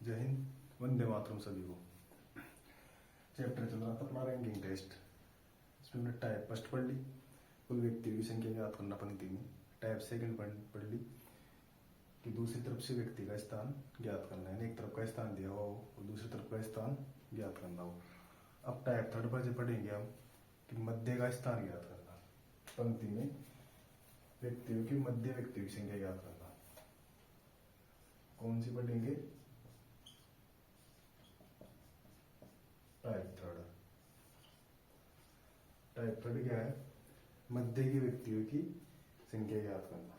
जय हिंद, वंदे मातरम सभी को। चैप्टर चल रहा था अपना रैंकिंग टेस्ट। इसमें हमने टाइप फर्स्ट पढ़ ली, कुल व्यक्तियों की संख्या ज्ञात करना पंक्ति में। टाइप सेकंड पढ़ ली कि दूसरी तरफ से व्यक्ति का स्थान ज्ञात करना है, एक तरफ का स्थान दिया हुआ हो और दूसरी तरफ का स्थान ज्ञात करना हो। अब टाइप थर्ड पर पढ़ेंगे हम कि मध्य का स्थान ज्ञात करना, पंक्ति में व्यक्तियों की मध्य व्यक्तियों की संख्या ज्ञात करना। कौन सी पढ़ेंगे? Type third. टाइप थर्ड क्या है? मध्य की व्यक्तियों की संख्या ज्ञात करना।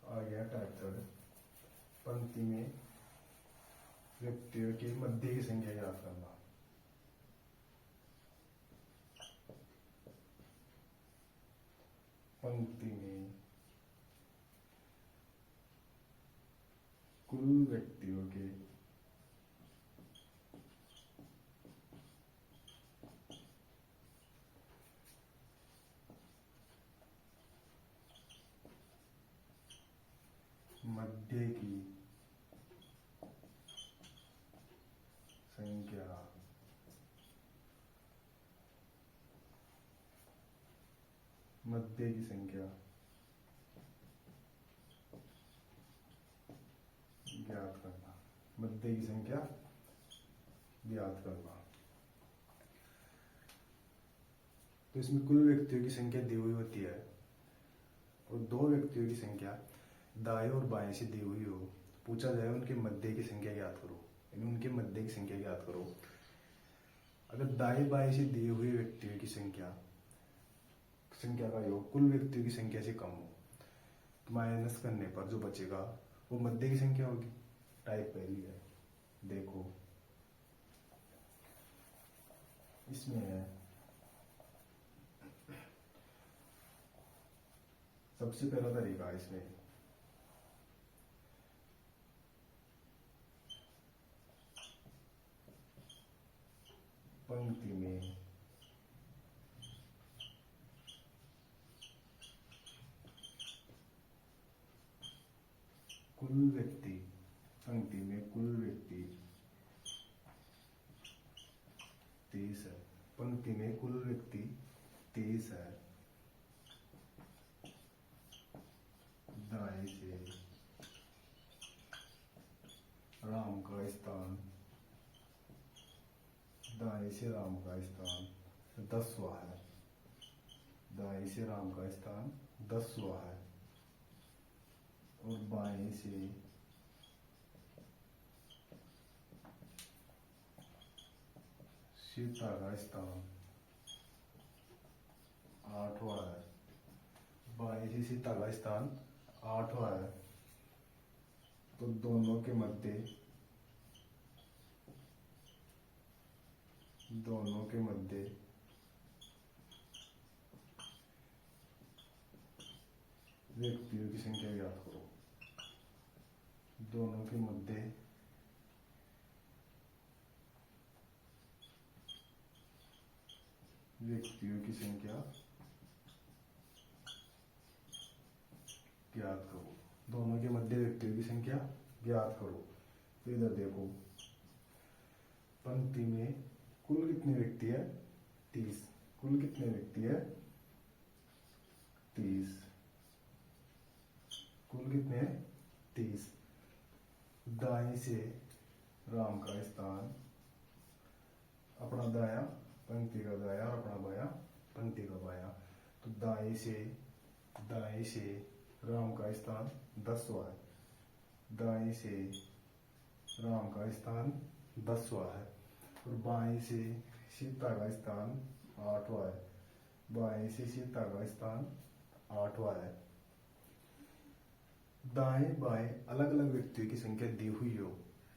आ गया टाइप थर्ड। पंक्ति में व्यक्तियों की मध्य की संख्या ज्ञात करना। पंक्ति में कुल व्यक्तियों के मध्य की संख्या मध्य की संख्या ज्ञात करना। मध्य की संख्या ज्ञात करना। तो इसमें कुल व्यक्तियों की संख्या दी हुई होती है और दो व्यक्तियों की संख्या दाएं और बाएं से दी हुई हो, पूछा जाए उनके मध्य की संख्या ज्ञात करो, यानी उनके मध्य की संख्या ज्ञात करो। अगर दाएं बाएं से दिए हुए व्यक्तियों की संख्या का योग कुल व्यक्तियों की संख्या से कम हो तो माइनस करने पर जो बचेगा वो मध्य की संख्या होगी। टाइप पहली है, देखो इसमें है सबसे पहला तरीका इसमें पंक्ति में कुल व्यक्ति, पंक्ति में कुल व्यक्ति 30 है। पंक्ति में कुल व्यक्ति 30 है। दाएं से राम का स्थान, दाएं से राम का स्थान 10वां है। दाएं से राम का स्थान 10वां है और बाएं से सीता का स्थान 8वां है। बाएं से सीता का स्थान 8वां है तो दोनों के मध्य व्यक्तियों की संख्या ज्ञात करो। दोनों के मध्य व्यक्तियों की संख्या ज्ञात करो। दोनों के मध्य व्यक्तियों की संख्या ज्ञात करो। तो इधर देखो, पंक्ति में कुल कितने व्यक्ति है? 30। कुल कितने व्यक्ति है? 30। कुल कितने हैं? 30। दाएं से राम का स्थान, अपना दाया पंक्ति का दाया और अपना बाया पंक्ति का बाया, तो दाएं से राम का स्थान 10वां है। दाएं से राम का स्थान 10वां है और बाएं से सीता का स्थान 8वां है। बाएं से सीता का स्थान 8वां है। दाएं बाएं अलग अलग व्यक्तियों की संख्या दी हुई हो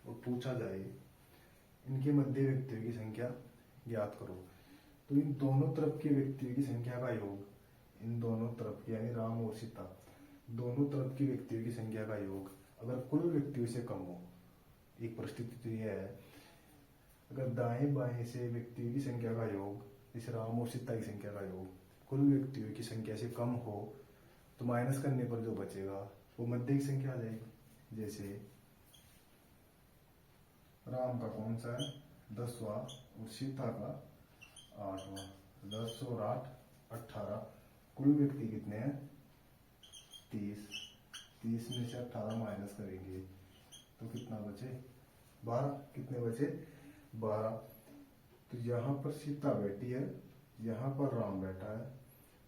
और पूछा जाए इनके मध्य व्यक्तियों की संख्या ज्ञात करो। तो इन दोनों तरफ के व्यक्तियों की संख्या का योग, इन दोनों तरफ की यानी राम और सीता दोनों तरफ की व्यक्तियों की संख्या का योग अगर कुल व्यक्तियों से कम हो, एक परिस्थिति तो यह है, अगर दाएं बाएं से व्यक्तियों की संख्या का योग, जैसे राम और सीता की संख्या का योग कुल व्यक्तियों की संख्या से कम हो, तो माइनस करने पर जो बचेगा वो मध्य की संख्या आ जाएगी। जैसे राम का कौन सा है 10वां और सीता का 8वां, 10 और 8 18, कुल व्यक्ति कितने हैं 30, 30 में से 18 माइनस करेंगे तो कितना बचे 12, कितने बचे 12। तो यहाँ पर सीता बैठी है, यहाँ पर राम बैठा है,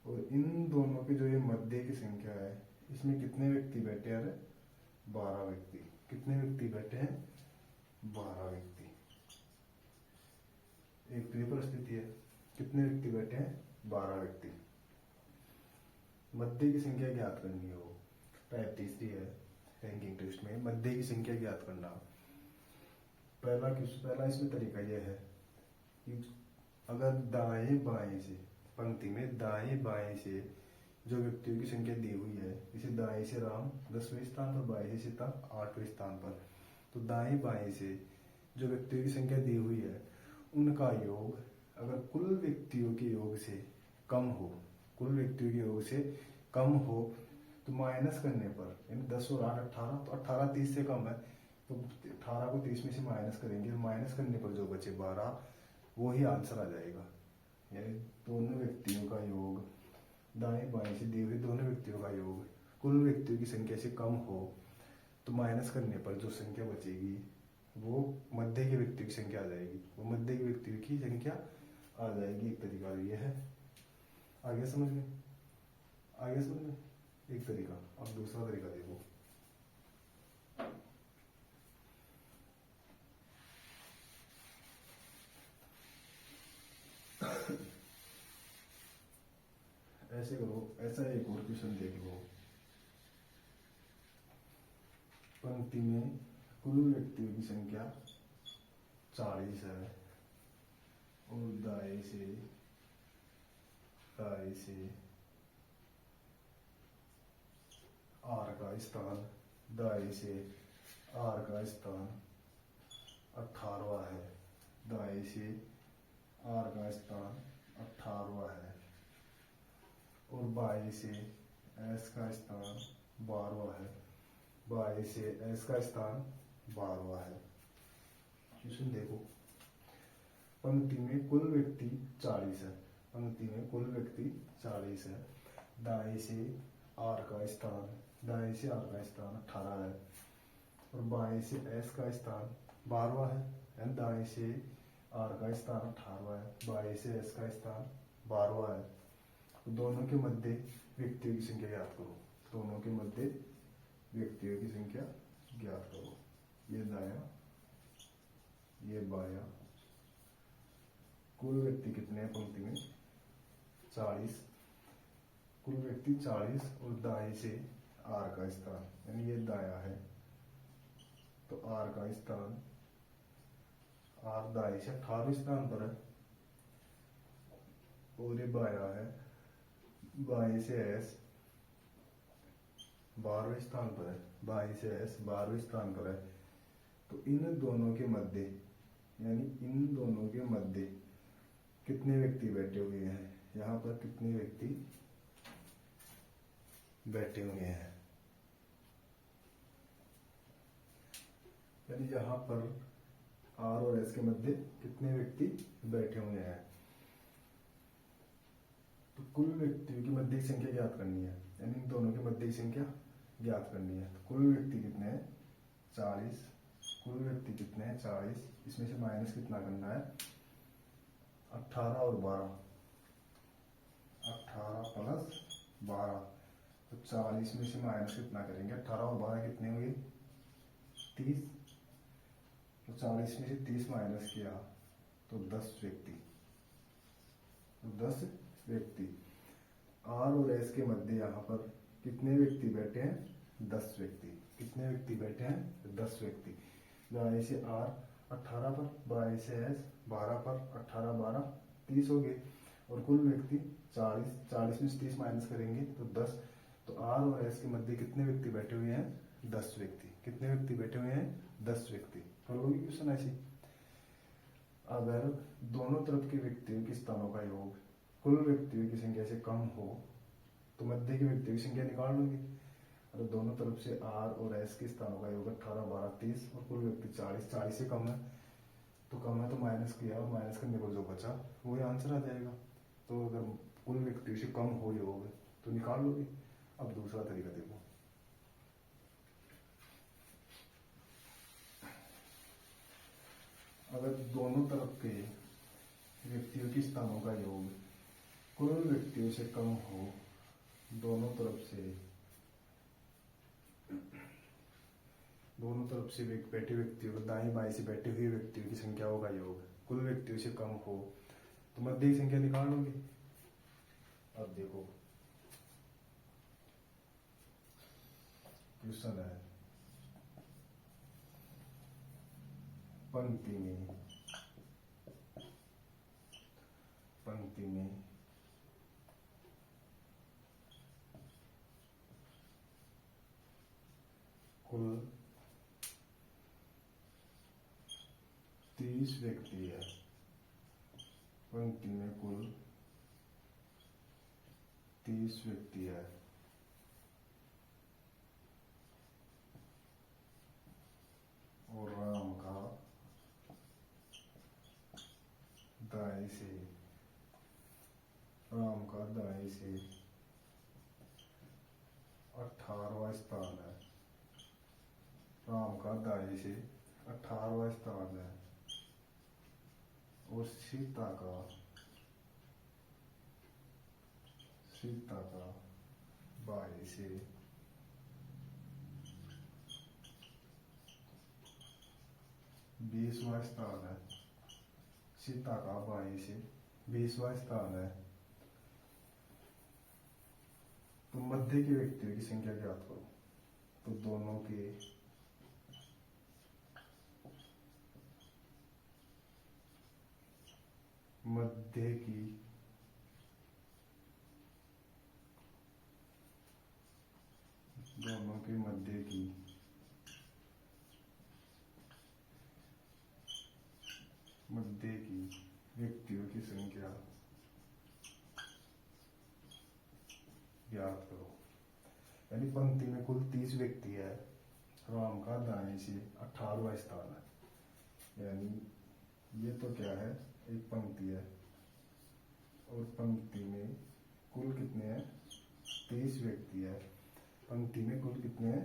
और इन दोनों के जो ये मध्य की संख्या है इसमें कितने व्यक्ति बैठे हैं 12 व्यक्ति। कितने व्यक्ति बैठे हैं 12 व्यक्ति। एक तो ये परिस्थिति है, कितने व्यक्ति बैठे हैं 12 व्यक्ति। मध्य की संख्या ज्ञात करनी हो, टाइप तीसरी है रैंकिंग टेस्ट में, मध्य की संख्या ज्ञात करना। पहला इसमें तरीका यह है कि अगर दाएं बाएं से पंक्ति में दाएं बाएं से जो व्यक्तियों की संख्या दी हुई है, जैसे दाएं से राम 10वें स्थान पर, बाएं से सीता 8वें स्थान पर, तो दाएं बाएं से जो व्यक्तियों की संख्या दी हुई है उनका योग अगर कुल व्यक्तियों के योग से कम हो, कुल व्यक्तियों के योग से कम हो तो माइनस करने पर, यानी 10 और 8 18, तो 18 30 से कम है तो 18 को 30 में से माइनस करेंगे, माइनस करने पर जो बचे 12 वो ही आंसर आ जाएगा। यानी दोनों व्यक्तियों का योग, दाएं बाएं से दिए हुए दोनों व्यक्तियों का योग कुल व्यक्तियों की संख्या से कम हो तो माइनस करने पर जो संख्या बचेगी वो मध्य के व्यक्तियों की संख्या आ जाएगी, वो मध्य के व्यक्तियों की संख्या आ जाएगी। एक तरीका ये है, आगे समझ में, आगे समझ में एक तरीका। अब दूसरा तरीका देखो, ऐसे करो, ऐसा एक और क्वेश्चन देख लो। पंक्ति में कुल व्यक्तियों की संख्या 40 है और दाएं से आर का स्थान, दाएं से आर का स्थान 18वां है, दाएं से आर का स्थान 18वां है, और बाएं से एस का स्थान 12वां है, बाएं से एस का स्थान 12वां है। क्वेश्चन देखो, पंक्ति में कुल व्यक्ति 40 है, पंक्ति में कुल व्यक्ति 40 है, दाएं से आर का स्थान, दाएं से आर का स्थान 18 है और बाएं से एस का स्थान 12वां है, यानी दाएं से आर का स्थान 18वां है, बाएं से एस का स्थान 12वां है। तो दोनों के मध्य व्यक्तियों की संख्या ज्ञात करो, दोनों के मध्य व्यक्तियों की संख्या ज्ञात करो। ये दायां, ये बायां, कुल व्यक्ति कितने हैं पंक्ति में 40, कुल व्यक्ति 40 और दाएं से आर का स्थान, यानी ये दायां है तो आर का स्थान, आर दाएं से 18वें स्थान पर है और ये बायां है, बाएं से एस 12वें स्थान पर है, बाएं से एस 12वें स्थान पर है। तो इन दोनों के मध्य, यानी इन दोनों के मध्य कितने व्यक्ति बैठे हुए हैं, यहाँ पर कितने व्यक्ति बैठे हुए हैं, यानी यहाँ पर आर और एस के मध्य कितने व्यक्ति बैठे हुए हैं। तो कुल व्यक्तियों की मध्य की संख्या ज्ञात करनी है, यानी इन दोनों की मध्य की संख्या ज्ञात करनी है। तो कुल व्यक्ति कितने हैं 40, कुल व्यक्ति कितने हैं 40, इसमें से माइनस कितना करना है 18 और 12, 18 प्लस 12, तो 40 में से माइनस कितना करेंगे 18 और 12 कितने हुए 30, तो 40 में से 30 माइनस किया तो 10 व्यक्ति, तो 10 व्यक्ति। आर और एस के मध्य यहाँ पर कितने व्यक्ति बैठे हैं 10 व्यक्ति, कितने व्यक्ति बैठे हैं 10 व्यक्ति। दाएं से आर 18 पर 22 12 पर 18 12 30 हो गए। और कुल व्यक्ति 40, 40 में से 30 माइनस करेंगे तो 10। तो आर और एस के मध्य कितने व्यक्ति बैठे हुए हैं? 10 व्यक्ति। कितने व्यक्ति बैठे हुए हैं? 10 व्यक्ति। कर लोगे क्वेश्चन ऐसे। अगर दोनों तरफ के व्यक्तियों के स्थानों का योग कुल व्यक्तियों की संख्या से कम हो तो मध्य के व्यक्तियों की संख्या निकाल लोगे। अगर दोनों तरफ से आर और एस के स्थानों का योग 18 12 30 और कुल व्यक्ति 40, 40 से कम है तो माइनस किया और माइनस करने पर जो बचा वही आंसर आ जाएगा। तो अगर कुल व्यक्तियों से कम हो योग तो निकाल लोगे। अब दूसरा तरीका देखो। अगर दोनों तरफ के व्यक्तियों के स्थानों का योग कुल व्यक्तियों से कम हो, दोनों तरफ से बैठे व्यक्तियों दाएं बाएं से बैठे हुए व्यक्तियों की संख्याओं का योग कुल व्यक्तियों से कम हो तो मध्य की संख्या निकाल लोगे। अब देखो क्वेश्चन है, पंक्ति में कुल 30 व्यक्ति है। पंक्ति में कुल 30 व्यक्ति है और राम का दाएं से 18वां स्थान है। राम का दाएं से 18वां स्थान है और सीता का बाएं से 20वां स्थान है। सीता का बाएं से 20वां स्थान है। तो मध्य के व्यक्तियों की संख्या ज्ञात करो। तो दोनों के मध्य की व्यक्तियों की संख्या ज्ञात करो। यानी पंक्ति में कुल 30 व्यक्ति है। राम का दाएं से 18वां स्थान है। यानी ये तो क्या है, एक पंक्ति है और पंक्ति में कुल कितने हैं? 30 व्यक्ति है। पंक्ति में कुल कितने हैं?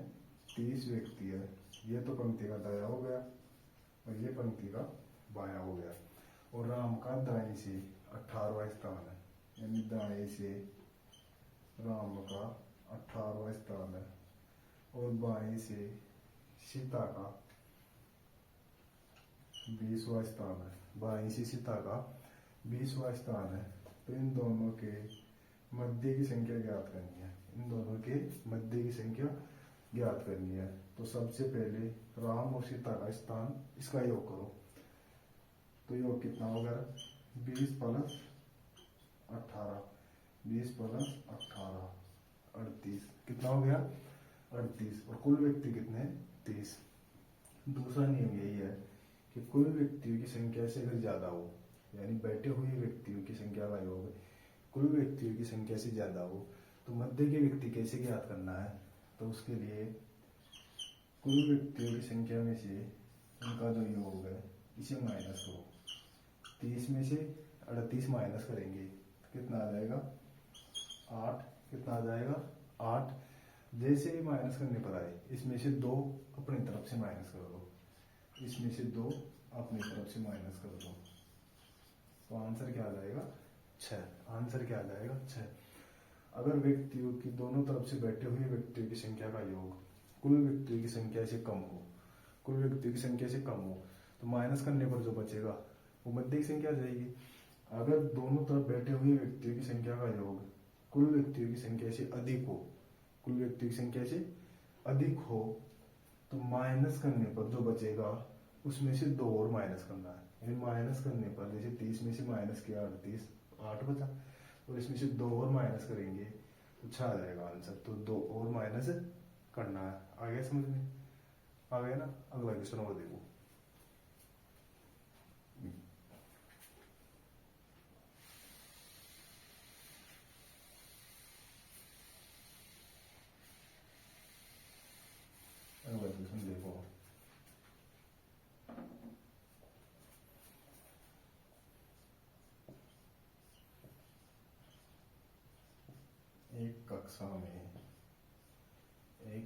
30 व्यक्ति है। ये तो पंक्ति का दाया हो गया और ये पंक्ति का बाया हो गया। और राम का दाएं से 18वां स्थान है। यानी दाएं से राम का 18वां स्थान है और बाएं से सीता का 20वां स्थान है। बाएं से सीता का 20वां स्थान है। तो इन दोनों के मध्य की संख्या ज्ञात करनी है। इन दोनों के मध्य की संख्या ज्ञात करनी है। तो सबसे पहले राम और सीता का स्थान, इसका योग करो। तो योग कितना होगा? 20 प्लस 18, 20 प्लस 18 38। कितना हो गया? 38। और कुल व्यक्ति कितने? 30। दूसरा नियम यही है कि कुल व्यक्तियों की संख्या से अगर ज्यादा हो, यानी बैठे हुए व्यक्तियों की संख्या का योग कुल व्यक्तियों की संख्या से ज्यादा हो, तो मध्य के व्यक्ति कैसे ज्ञात करना है? तो उसके लिए कुल व्यक्तियों की संख्या में से उनका जो योग है इसे माइनस करो। 30 में से 38 माइनस करेंगे कितना आ जाएगा? 8। कितना आ जाएगा? 8। जैसे ही माइनस करने पर आए, इसमें से 2 अपनी तरफ से माइनस कर दो, इसमें से 2 अपनी तरफ से माइनस कर दो। तो आंसर क्या आ जाएगा? 6। आंसर क्या आ जाएगा? 6। अगर व्यक्तियों की दोनों तरफ से बैठे हुए व्यक्तियों की संख्या का योग कुल व्यक्तियों की संख्या से कम हो, कुल व्यक्तियों की संख्या से कम हो, तो माइनस करने पर जो बचेगा वो मध्य की संख्या जाएगी। अगर दोनों तरफ बैठे हुए व्यक्तियों की संख्या का योग कुल व्यक्तियों की संख्या से अधिक हो, कुल व्यक्तियों की संख्या से अधिक हो, तो माइनस करने पर जो बचेगा उसमें से 2 और माइनस करना है, यानी माइनस करने पर जैसे 30 में से माइनस किया 38, 8 बचा, और इसमें से 2 और माइनस करेंगे तो 6 आ जाएगा आंसर। तो 2 और माइनस करना है। आ गया समझ में? आ गया ना? अगला क्वेश्चन और देखो। अगला क्वेश्चन देखो। एक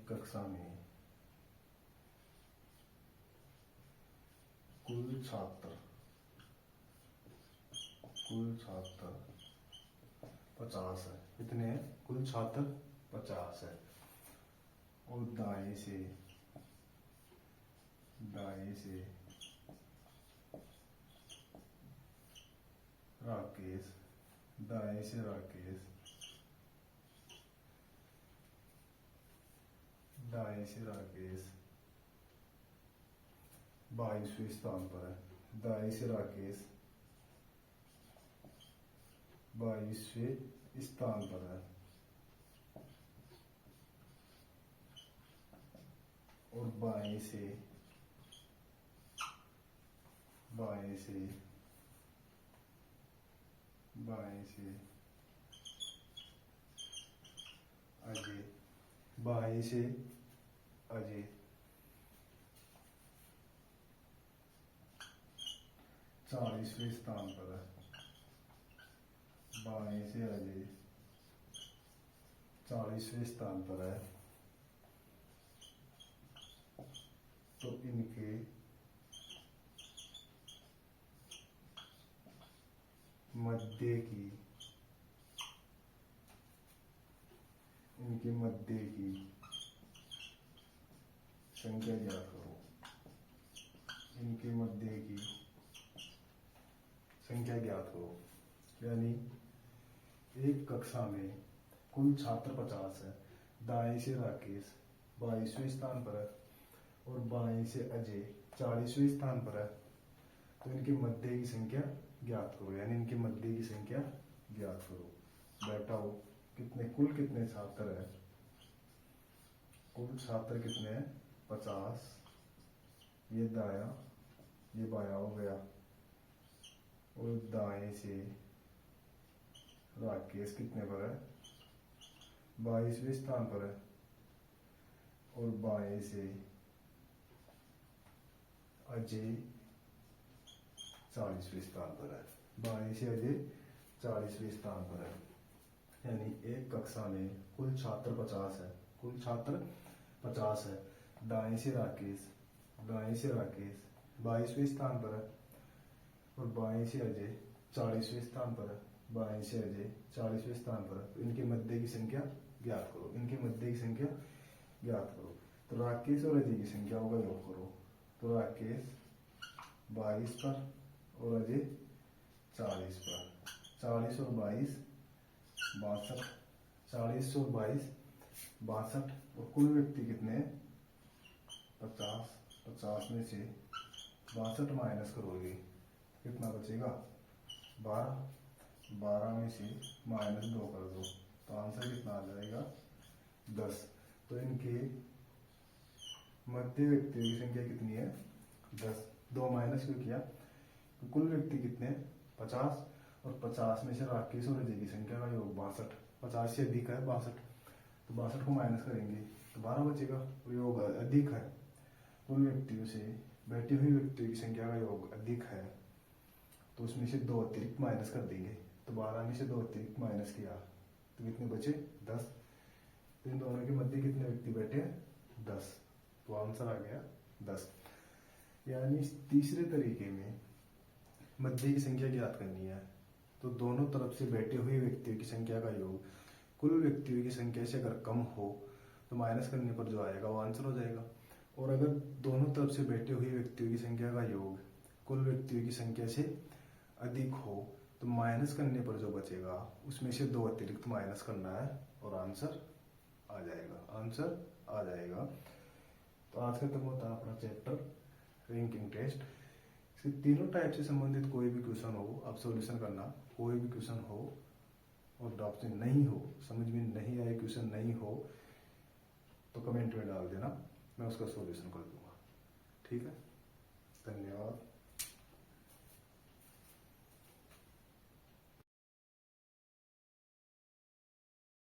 कक्षा में कुल छात्र 50 है। कितने हैं? कुल छात्र 50 है। और दाएं से राकेश दाएं से राकेश 22वें स्थान पर है। दाएं से राकेश 22वें स्थान पर है। और बाएं से अजय 40वें स्थान पर है। बाएं से अजय 40वें स्थान पर है। तो इनके मध्य की संख्या ज्ञात करो। इनके मध्य की संख्या ज्ञात करो। यानी एक कक्षा में कुल छात्र 50 है। दाएं से राकेश 22वें स्थान पर है और बाएं से अजय 40वें स्थान पर है। तो इनके मध्य की संख्या ज्ञात करो, यानी इनके मध्य की संख्या ज्ञात करो। बैठाओ कितने छात्र है? कुल छात्र कितने हैं? 50। ये दाया ये बाया हो गया। और दाएं से राकेश कितने पर है? 22वें स्थान पर है। और बाएं से अजय 40वें स्थान पर है। बाएं से अजय 40वें स्थान पर है। यानी एक कक्षा में कुल छात्र 50 है। कुल छात्र 50 है। दाएं से राकेश 22वें स्थान पर है और बाएं से अजय 40वें स्थान पर है। बाएं से अजय 40वें स्थान पर है। तो इनके मध्य की संख्या ज्ञात करो। इनके मध्य की संख्या ज्ञात करो। तो राकेश और अजय की संख्याओं का योग करो। तो राकेश 22 पर और अजय 40 पर। 40 और 22 62। 40 और 22 62। और कुल व्यक्ति कितने हैं? 50। 50 में से 62 माइनस करोगे कितना बचेगा? 12। 12 में से -2 कर दो तो आंसर कितना आ जाएगा? 10। तो इनके मध्य व्यक्तियों की संख्या कितनी है? 10। 2 माइनस क्यों किया? तो कुल व्यक्ति कितने हैं? 50। और 50 में से राकेश और अजय की संख्या का योग 62। 50 से अधिक है 62। तो 62 को माइनस करेंगे तो 12 बचेगा। और योग अधिक है। उन व्यक्तियों से बैठी हुई व्यक्तियों की संख्या का योग अधिक है तो उसमें से 2 अतिरिक्त माइनस कर देंगे। तो 12 में से 2 अतिरिक्त माइनस किया तो कितने बचे? 10। तो इन दोनों के मध्य कितने व्यक्ति बैठे हैं? 10। तो आंसर आ गया 10। यानी तीसरे तरीके में मध्य की संख्या ज्ञात करनी है तो दोनों तरफ से बैठे हुए व्यक्तियों की संख्या का योग कुल व्यक्तियों की संख्या से अगर कम हो तो माइनस करने पर जो आएगा वो आंसर हो जाएगा। और अगर दोनों तरफ से बैठे हुए व्यक्तियों की संख्या का योग कुल व्यक्तियों की संख्या से अधिक हो तो माइनस करने पर जो बचेगा उसमें से 2 अतिरिक्त माइनस करना है और आंसर आ जाएगा। तो आज खत्म होता है अपना चैप्टर रैंकिंग टेस्ट, इसे तीनों टाइप से संबंधित कोई भी क्वेश्चन हो आप सॉल्यूशन करना। कोई भी क्वेश्चन हो और डाउट नहीं हो, समझ में नहीं आए, क्वेश्चन नहीं हो तो कमेंट में डाल देना, मैं उसका सॉल्यूशन कर दूंगा। ठीक है, धन्यवाद।